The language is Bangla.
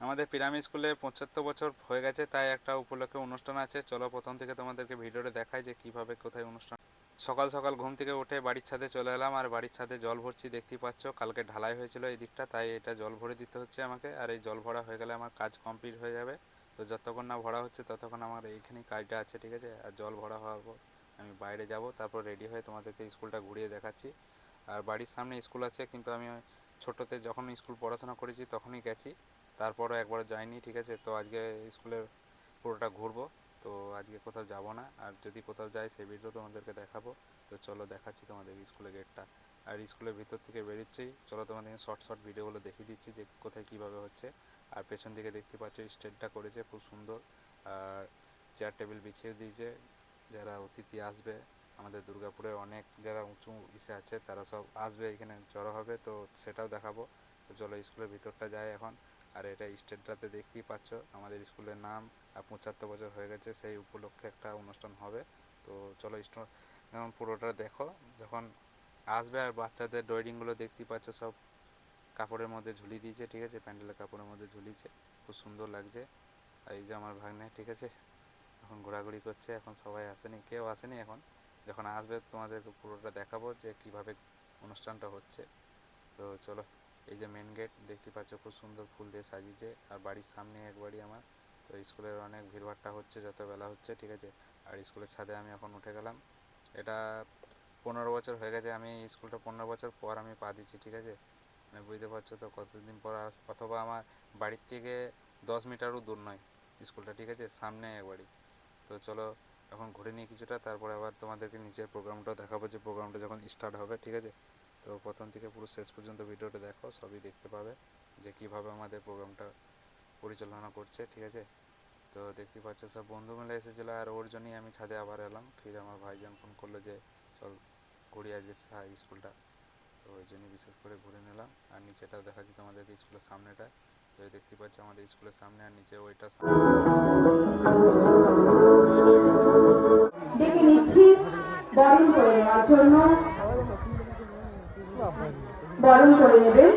আমাদের পিরামিড স্কুলে 75 বছর হয়ে গেছে, তাই একটা উপলক্ষে অনুষ্ঠান আছে। চলো প্রথম থেকে তোমাদেরকে ভিডিওটা দেখাই যে কিভাবে কোথায় অনুষ্ঠান। সকাল সকাল ঘুম থেকে উঠে বাড়ির ছাদে চলে এলাম, আর বাড়ির ছাদে জল ভরছি। দেখতেই পাচ্ছ কালকে ঢালাই হয়েছিল এই দিকটা, তাই এটা জল ভরে দিতে হচ্ছে আমাকে। আর এই জল ভরা হয়ে গেলে আমার কাজ কমপ্লিট হয়ে যাবে। তো যতক্ষণ না ভরা হচ্ছে ততক্ষণ আমার এইখানেই কাজটা আছে, ঠিক আছে। আর জল ভরা হওয়ার পর আমি বাইরে যাব, তারপর রেডি হয়ে তোমাদেরকে স্কুলটা ঘুরিয়ে দেখাচ্ছি। আর বাড়ির সামনে স্কুল আছে, কিন্তু আমি ছোটোতে যখন স্কুল পড়াশোনা করেছি তখনই গেছি, তারপরও একবার যাইনি, ঠিক আছে। তো আজকে স্কুলের পুরোটা ঘুরবো। তো আজকে কোথাও যাব না, আর যদি কোথাও যাই সেই ভিডিও তোমাদেরকে দেখাবো। তো চলো দেখাচ্ছি তোমাদের স্কুলের গেটটা। আর স্কুলের ভিতর থেকে বেরোচ্ছি, চলো তোমাদের শর্ট শর্ট ভিডিওগুলো দেখিয়ে দিচ্ছি যে কোথায় কীভাবে হচ্ছে। আর পেছন দিকে দেখতে পাচ্ছ স্টেজটা করেছে খুব সুন্দর, আর চেয়ার টেবিল বিছিয়ে দিয়েছে। যারা অতিথি আসবে আমাদের দুর্গাপুরের অনেক যারা উঁচু ইসে আছে তারা সব আসবে এখানে জড়ো হবে, তো সেটাও দেখাবো। তো চলো স্কুলের ভিতরটা যাই এখন। আর এটা স্টেজটাতে দেখতেই পাচ্ছ আমাদের স্কুলের নাম, আর 75 বছর হয়ে গেছে সেই উপলক্ষে একটা অনুষ্ঠান হবে। তো চলো যেমন পুরোটা দেখো যখন আসবে। আর বাচ্চাদের ড্রয়িংগুলো দেখতেই পাচ্ছ সব কাপড়ের মধ্যে ঝুলিয়ে দিয়েছে, ঠিক আছে, প্যান্ডেলের কাপড়ের মধ্যে ঝুলিয়েছে, খুব সুন্দর লাগছে। আর এই যে আমার ভাগ্নে, ঠিক আছে, এখন ঘোরাঘুরি করছে। এখন সবাই আসেনি, কেউ আসেনি এখন। যখন আসবে তোমাদেরকে পুরোটা দেখাবো যে কিভাবে অনুষ্ঠানটা হচ্ছে। তো চলো, এই যে মেন গেট দেখতে পাচ্ছ খুব সুন্দর ফুল দিয়ে সাজিয়েছে। আর বাড়ির সামনে একবারই আমার। তো স্কুলের অনেক ভিড়ভাট্টা হচ্ছে যত বেলা হচ্ছে, ঠিক আছে। আর স্কুলের ছাদে আমি এখন উঠে গেলাম। এটা 15 বছর হয়ে গেছে, আমি স্কুলটা 15 বছর পর আমি পা দিচ্ছি, ঠিক আছে। মানে বুঝতে পারছো তো কতদিন পর। অথবা আমার বাড়ির থেকে 10 মিটারও দূর নয় স্কুলটা, ঠিক আছে, সামনে একবারই। তো চলো এখন ঘুরে নিই কিছুটা, তারপরে আবার তোমাদেরকে নিচের প্রোগ্রামটাও দেখাবো যে প্রোগ্রামটা যখন স্টার্ট হবে, ঠিক আছে। তো প্রথম থেকে পুরো শেষ পর্যন্ত ভিডিওটা দেখো, সবই দেখতে পাবে যে কীভাবে আমাদের প্রোগ্রামটা পরিচালনা করছে, ঠিক আছে। তো দেখতে পাচ্ছ সব বন্ধু মিলে এসেছিলো, আর ওর জন্যই আমি ছাদে আবার এলাম। ফির আমার ভাইজান ফোন করলো যে চল ঘুরিয়ে আসবে স্কুলটা, তো ওই জন্যই বিশেষ করে ঘুরে নিলাম। আর নিচেটাও দেখাচ্ছি তোমাদেরকে স্কুলের সামনেটা। তো দেখতে পাচ্ছ আমাদের স্কুলের সামনে, আর নিচে ওইটা ডেকে নিচ্ছি বরণ করে নেওয়ার জন্য। বরণ করে নেবেন।